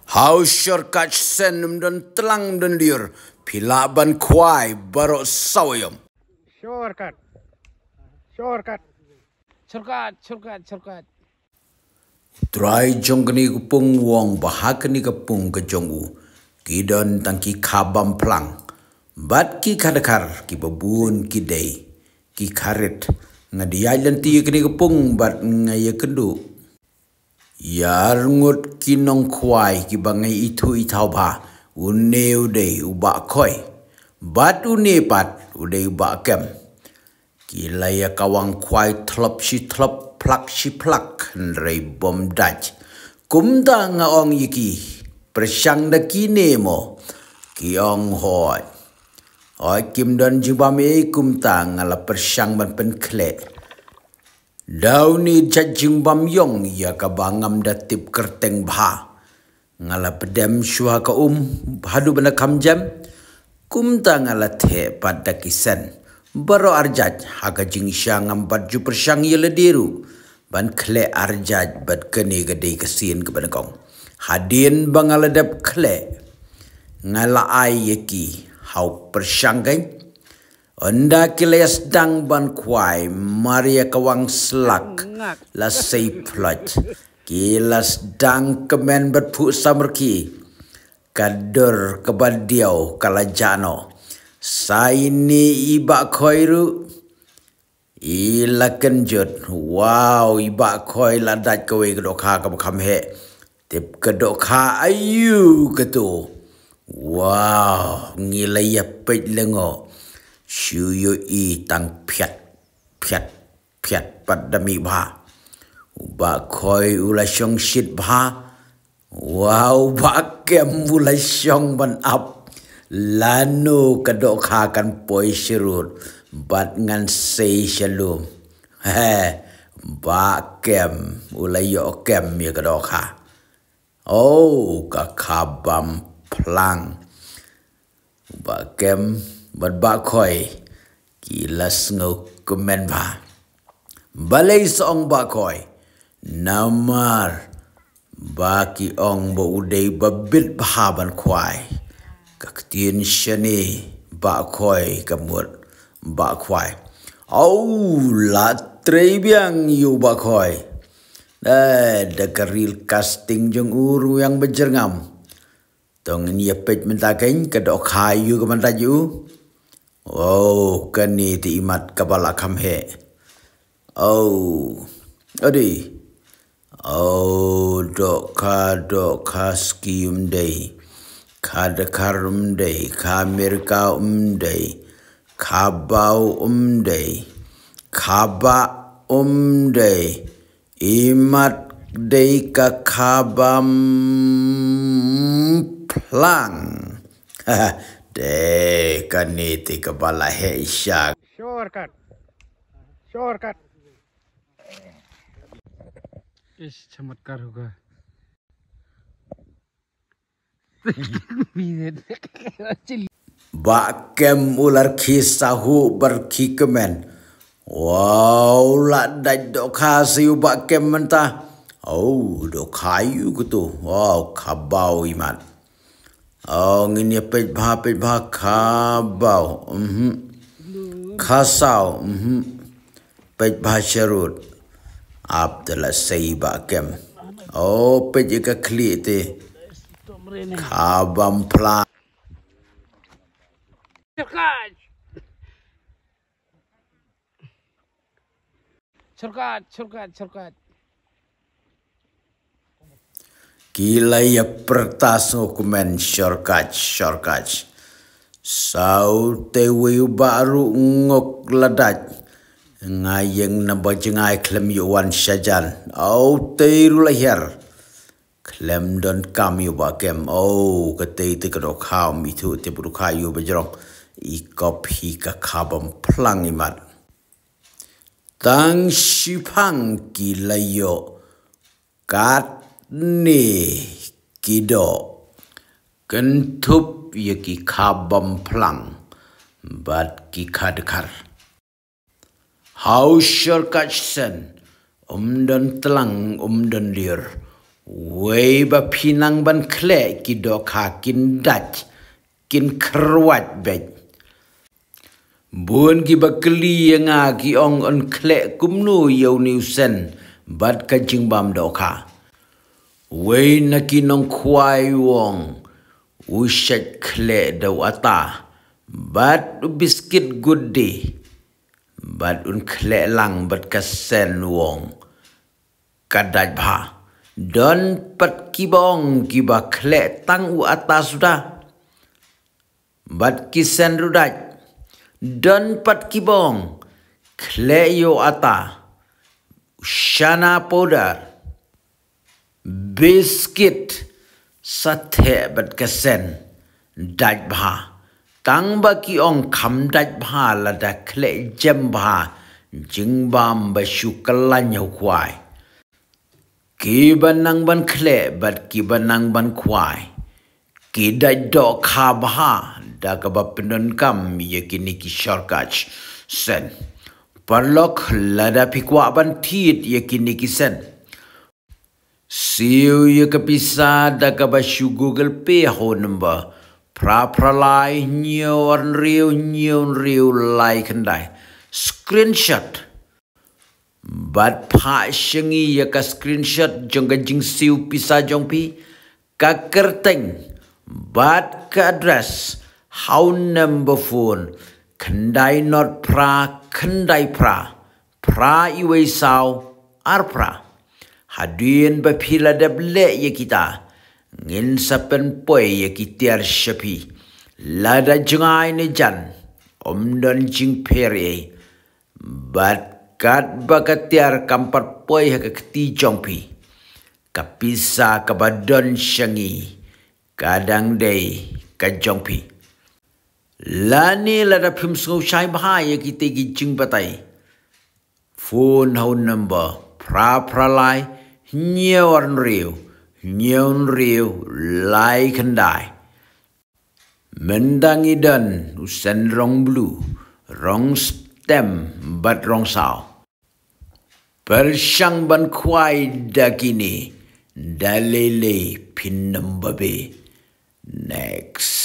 Hau shortcut sen dan telang dan liur. Pilaban kuai barok sawyom. Shortcut. Shortcut. Try jong kini kupung wong bahak kini kupung ke jongu. Kidon tangki kabam plang. Bat ki kadakar ki babun ki day. Ki karit. Ngadiay lanti kini kupung bat ngaya kendu. Yar ngut kinong kuai ki bangai itu itau ba. Une uday ubak koi. Bat une pat uday ubak kem. Kilaya kawang kuai tlop si tlop plak si plak. Nrai bom daj. Kumda nga ong yiki. Persyang da kine mo. Ki ong hoi. Oi kim don jubam kumta ngala persyang ban penkle. Daw ni jajing bam yong ya kabangam datip kerteng bha. Ngala pedem syuha ka hadu bana kamjam. Kumta ngala the pada kisen. Baro arjaj haga jing syangam baju persyang yela diru. Ban kle arjaj bat kene gadai kesin ke banakong. Hadin bangaladap kle. Ngala ai yeki hau persyang kai. Anda kilayas dang ban kuai Maria kawang selak la say plot kilas dang kemen berpu samerki kader kebadiau kalajano saini iba koiru ila kenjut wow iba koi ladat kowe kedokha kabakam he tip kedokha ayu ketu wow ngilaya pet lengo Syuyo i tang piat pada mi bha. Uba koi ula syong shit bha. Wow ba kem ula syong ban up. Lanu kadok hakan poi syurut. Bat ngan say shalom. He ba kem ula yo kem ya kadok ha. Oh kakabam plang. Uba kem bat ba koi kilas ngau kemen ba balai seong ba koi namar baki ong bo udai babit bahaban kwai kaktien shani ba koi kamut ba kwai au la trebiang yu ba koi da karil casting jong uru yang berjengam tong ni pej mentaken kedok kayu ke mantaju. Oh, kani ti imat kabala kamhe. Oh, adi. Oh, doka skium day. Kadakarum day. Kamirka day. Kabau day. Kaba day. Imat day ka kabam plang. De kaniti kepala heisyak. Shortcut. Shortcut. Is चमत्कार होगा. Bakem ular kisahu berkikemen. Wow, lak daj dok kasiu bakem mentah. Oh, dok kayu kutu. Wow, kabau imat. Oh, ini pej bha kabau. Kasau. Pej bha syarut. Abdullah Saiba kem. Oh, pej ka klik te. Kabam pla. Shortcut. Kilaya pertas ngokumen shortcut. Sau tewe baru ngok ladat. Ngayeng namba jengai klem yuan syajan. Au teiru lahir. Klem don kam yu bakem. Oh ketei te kedok ham itu te buru kayu berjerong. Ikop hika kabam plang imat. Tang sipang kilayo. Kat ni kido kentup yaki kabam plang bat ki kadkar hau shortcut sen dan telang dan liur Wei ba pinang ban kle ki do ka kin dach kin kerwat bet. Bun ki ba kli nga ki ong on kle kumnu yau niu sen bat ka jingbam do ka. Wei na ki nong kwai wong ushat kle do ata bat biskit good day. Bat un kle lang bat ka sen wong kadaj bha. Don pat kibong kiba kle tang u atas sudah. Bat kisen rudaj. Don pat kibong kle yo ata. Shana powder. Biskit sathe bat kesen daj bha. Tang ba ki ong kham daj bha lada kle jem bha. Jingbam ba shukalan yo kwai. Ki banang ban kle bat ki banang ban kwai. Ki daj do kha bha da ka ba pendon kam ye kini ki shorkach sen. Parlok lada pikwa ban tit ye kini ki sen. Siu ye kapisa da ka ba shu Google Pay ho number. Pra nyon riu lai kendai. Screenshot. Bat pa shengi ya ka screenshot jong ka jing siu pisa jong pi. Ka kerteng. Bat ka address. How number phone. Kendai not pra. Kendai pra. Pra iwe sao. Ar pra. Hadin ba pila dable ya kita. Ngin sapen poi ya kitiar syapi. Lada jengai ni jan. Om jing peri. Bat kat bakatiar kampat poi haka keti jongpi. Kapisa kabadon syangi. Kadang day ka jongpi. Lani lada pim sengu syai bahaya kita gijing batai. Phone hau number. Pra-pralai. Nyon riu lai kendai. Mendangi dan usan rong blue. Rong stem bat rong sao. Persyang ban kwai dakini. Dalele pinem babe. Next.